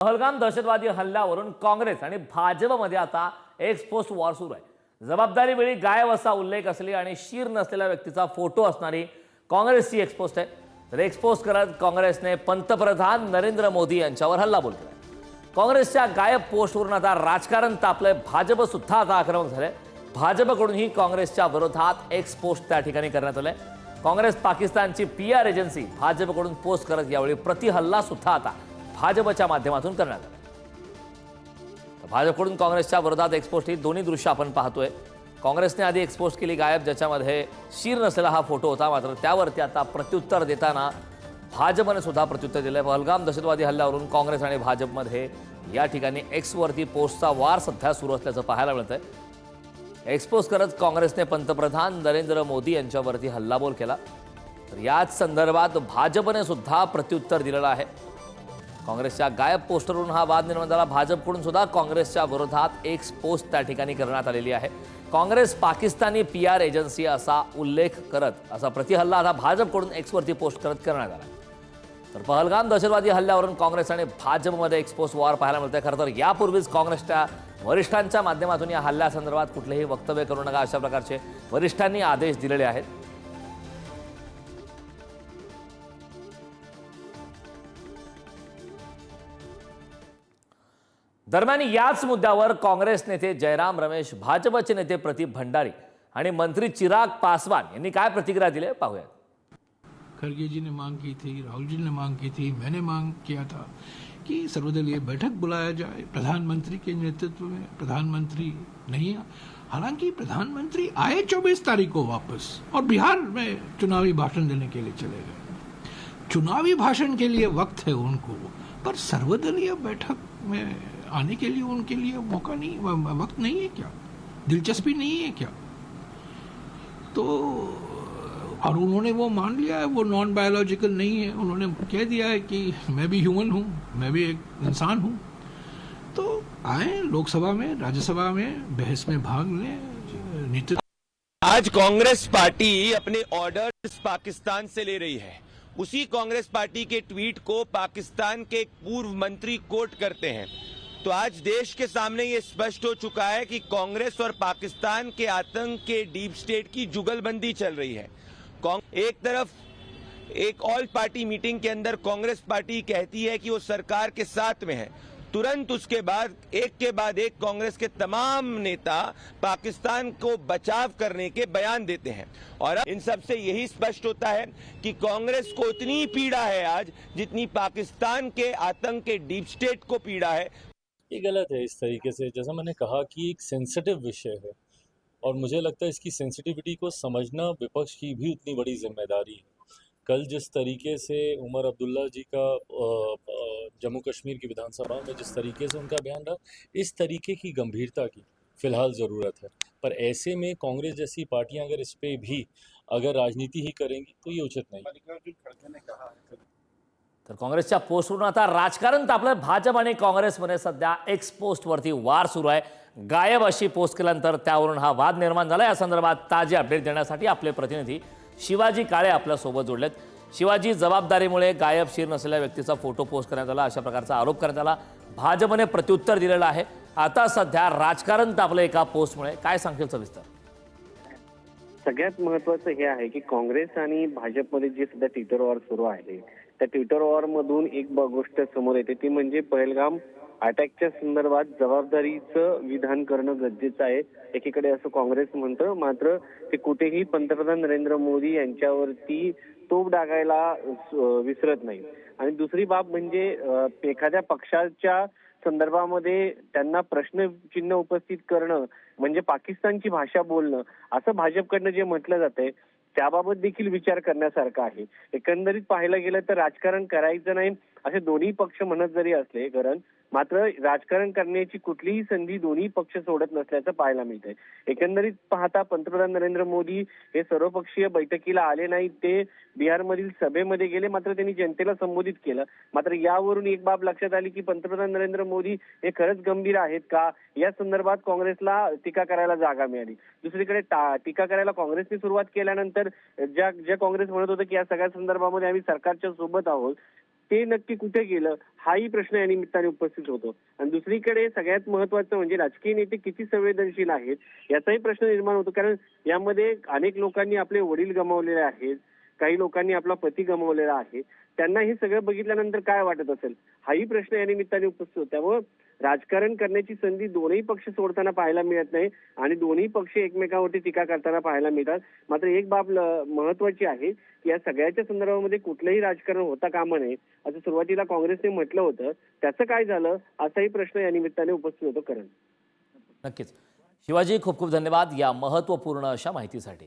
पहलगाम दहशतवादी हल्ल्यावरून काँग्रेस आणि भाजपमध्ये आता एक्सपोस्ट वॉर सुरू आहे। जबाबदारी वेळी गायब असा उल्लेख असलेली आणि शीर नसलेल्या व्यक्तीचा फोटो असणारी काँग्रेसची एक्सपोस्ट आहे। तर एक्सपोस्ट करत काँग्रेसने पंतप्रधान नरेंद्र मोदी यांच्यावर हल्लाबोल केला। काँग्रेसच्या गायब पोस्टवरून आता राजकारण तापलंय। भाजप सुद्धा आता आक्रमक झाले। भाजपकडूनही काँग्रेसच्या विरोधात एक्सपोस्ट त्या ठिकाणी करण्यात आलंय। काँग्रेस पाकिस्तानची PR एजन्सी भाजपकडून पोस्ट करत यावेळी प्रतिहल्ला सुद्धा आता भाजपच्या माध्यमातून करण्यात आला। भाजपकडून काँग्रेसच्या विरोधात एक्सपोस्ट ही दोन्ही दृश्य आपण पाहतोय। काँग्रेसने आधी एक्सपोस्ट केली गायब, ज्याच्यामध्ये शीर नसलेला हा फोटो होता, मात्र त्यावरती आता प्रत्युत्तर देताना भाजपने सुद्धा प्रत्युत्तर दिलंय। पहलगाम दहशतवादी हल्ल्यावरून काँग्रेस आणि भाजपमध्ये या ठिकाणी एक्सवरती पोस्टचा वार सध्या सुरू असल्याचं पाहायला मिळतंय। एक्सपोज करत काँग्रेसने पंतप्रधान नरेंद्र मोदी यांच्यावरती हल्लाबोल केला। तर याच संदर्भात भाजपने सुद्धा प्रत्युत्तर दिलेलं आहे। काँग्रेसच्या गायब पोस्टरवरून हा वाद निर्माण झाला। भाजपकडून सुद्धा काँग्रेसच्या विरोधात एक्सपोस्ट त्या ठिकाणी करण्यात आलेली आहे। काँग्रेस पाकिस्तानी PR एजन्सी असा उल्लेख करत असा प्रतिहल्ला आता भाजपकडून एक्सवरती पोस्ट करत करण्यात आला। तर पहलगाम दहशतवादी हल्ल्यावरून काँग्रेस आणि भाजपमध्ये एक्सपोस्ट वॉर पाहायला मिळतंय। खरं तर यापूर्वीच काँग्रेसच्या वरिष्ठांच्या माध्यमातून या हल्ल्यासंदर्भात कुठलेही वक्तव्य करू नका अशा प्रकारचे वरिष्ठांनी आदेश दिलेले आहेत। दरम्यान याच मुद्द्यावर काँग्रेस नेते जयराम रमेश, भाजपचे नेते प्रदीप भंडारी आणि मंत्री चिराग पासवान यांनी काय प्रतिक्रिया दिली पाहूया। खड़गे जी ने मांग की थी, राहुल जी ने मांग की थी, मैंने मांग किया था कि सर्वदलीय बैठक बुलाया जाए प्रधानमंत्री के नेतृत्व में। प्रधानमंत्री नहीं, हालांकि प्रधानमंत्री आए 24 तारीख को वापस और बिहार में चुनावी भाषण देने के लिए चले गए। चुनावी भाषण के लिए वक्त है उनको, पर सर्वदलीय बैठक में आने के लिए उनके लिए मौका नहीं, वक्त नहीं है क्या, दिलचस्पी नहीं है क्या? तो और उन्होंने वो मान लिया है वो नॉन बायोलॉजिकल नहीं है। उन्होंने कह दिया है कि मैं भी ह्यूमन हूँ, मैं भी एक इंसान हूँ। तो आए लोकसभा में, राज्यसभा में बहस में भाग लें। नीति आज कांग्रेस पार्टी अपने ऑर्डर्स पाकिस्तान से ले रही है। उसी कांग्रेस पार्टी के ट्वीट को पाकिस्तान के एक पूर्व मंत्री कोट करते हैं। तो आज देश के सामने ये स्पष्ट हो चुका है कि कांग्रेस और पाकिस्तान के आतंक के डीप स्टेट की जुगलबंदी चल रही है। एक तरफ एक ऑल पार्टी मीटिंग के अंदर कांग्रेस पार्टी कहती है कि वो सरकार के साथ में है, तुरंत उसके बाद एक कांग्रेस के तमाम नेता पाकिस्तान को बचाव करने के बयान देते हैं। और इन सब से यही स्पष्ट होता है कि कांग्रेस को उतनी पीड़ा है आज जितनी पाकिस्तान के आतंक के डीप स्टेट को पीड़ा है। ये गलत है इस तरीके से। जैसा मैंने कहा कि एक सेंसिटिव विषय है और मुझे लगता है इसकी सेंसिटिविटी को समझना विपक्ष की भी उतनी बड़ी जिम्मेदारी है। कल जिस तरीके से उमर अब्दुल्ला जी का जम्मू कश्मीर की विधानसभा में जिस तरीके से उनका बयान रहा, इस तरीके की गंभीरता की फिलहाल ज़रूरत है। पर ऐसे में कांग्रेस जैसी पार्टियां अगर इस पे भी अगर राजनीति ही करेंगी तो ये उचित नहीं। तर काँग्रेसच्या पोस्टवरून आता राजकारण तापलं। भाजप आणि काँग्रेसमध्ये सध्या एक्स पोस्टवरती वार सुरू आहे। गायब अशी पोस्ट केल्यानंतर त्यावरून हा वाद निर्माण झाला। या संदर्भात ताजे अपडेट देण्यासाठी आपले प्रतिनिधी शिवाजी काळे आपल्यासोबत जोडलेत। शिवाजी, जबाबदारीमुळे गायब शीर नसलेल्या व्यक्तीचा फोटो पोस्ट करण्यात आला अशा प्रकारचा आरोप करण्यात आला। भाजपने प्रत्युत्तर दिलेलं आहे। आता सध्या राजकारण तापलं एका पोस्टमुळे, काय सांगशील सविस्तर? सगळ्यात महत्त्वाचं हे आहे की काँग्रेस आणि भाजपमध्ये जे सध्या ट्विटर वॉर सुरू आहे, त्या ट्विटर वॉर मधून एक गोष्ट समोर येते, ती म्हणजे पहलगाम अटॅकच्या संदर्भात जबाबदारीचं विधान करणं गरजेचं आहे। एकीकडे असं काँग्रेस म्हणतं, मात्र ते कुठेही पंतप्रधान नरेंद्र मोदी यांच्यावरती तोफ डागायला विसरत नाही। आणि दुसरी बाब म्हणजे एखाद्या पक्षाच्या संदर्भामध्ये त्यांना प्रश्नचिन्ह उपस्थित करणं म्हणजे पाकिस्तानची भाषा बोलणं, असं भाजपकडनं जे म्हटलं जातंय त्याबाबत देखील विचार करण्यासारखा आहे। एकंदरीत पाहायला गेलं तर राजकारण करायचं नाही असे दोन्ही पक्ष म्हणत जरी असले, मात्र राजकारण करण्याची कुठलीही संधी दोन्ही पक्ष सोडत नसल्याचं पाहायला मिळतंय। एकंदरीत पाहता पंतप्रधान नरेंद्र मोदी हे सर्वपक्षीय बैठकीला आले नाहीत, ते बिहारमधील सभेमध्ये गेले, मात्र त्यांनी जनतेला संबोधित केलं। मात्र यावरून एक बाब लक्षात आली की पंतप्रधान नरेंद्र मोदी हे खरंच गंभीर आहेत का, या संदर्भात काँग्रेसला टीका करायला जागा मिळाली। दुसरीकडे टीका करायला काँग्रेसने सुरुवात केल्यानंतर ज्या काँग्रेस म्हणत होतं की या सगळ्या संदर्भामध्ये आम्ही सरकारच्या सोबत आहोत, ते नक्की कुठे गेलं हाही प्रश्न या निमित्ताने उपस्थित होतो. आणि दुसरीकडे सगळ्यात महत्वाचं म्हणजे राजकीय नेते किती संवेदनशील आहेत याचाही प्रश्न निर्माण होतो. कारण यामध्ये अनेक लोकांनी आपले वडील गमावलेले आहेत, काही लोकांनी आपला पती गमावलेला आहे. त्यांना हे सगळं बघितल्यानंतर काय वाटत असेल हाही प्रश्न या निमित्ताने उपस्थित होतो. त्यामुळे राजकारण करण्याची संधी दोन्ही पक्ष सोडताना पाहायला मिळत नाही आणि दोन्ही पक्ष एकमेकांवरती टीका करताना पाहायला मिळतात. मात्र एक बाब महत्वाची आहे की या सगळ्याच्या संदर्भामध्ये कुठलंही राजकारण होता कामा नये असं सुरुवातीला काँग्रेसने म्हटलं होतं. त्याचं काय झालं असाही प्रश्न या निमित्ताने उपस्थित होतो. करण नक्कीच शिवाजी, खूप खूप धन्यवाद या महत्त्वपूर्ण अशा माहितीसाठी.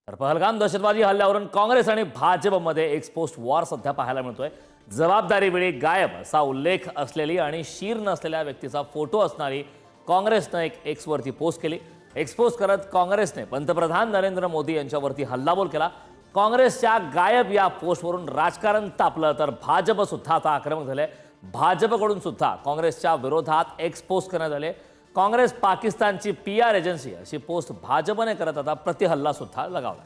तर पहलगाम दहशतवादी हल्ल्यावरून काँग्रेस आणि भाजपमध्ये एक्सपोस्ट वॉर सध्या पाहायला मिळतोय. जबाबदारीवेळी गायब असा उल्लेख असलेली आणि शीर नसलेल्या व्यक्तीचा फोटो असणारी काँग्रेसनं एक एक्सवरती पोस्ट केली. एक्सपोज करत काँग्रेसने पंतप्रधान नरेंद्र मोदी यांच्यावरती हल्लाबोल केला. काँग्रेसच्या गायब या पोस्टवरून राजकारण तापलं तर भाजप सुद्धा आता आक्रमक झाले. भाजपकडून सुद्धा काँग्रेसच्या विरोधात एक्सपोज करण्यात आले. काँग्रेस पाकिस्तानची PR एजन्सी अशी पोस्ट भाजपने करत आता प्रतिहल्ला सुद्धा लगावला.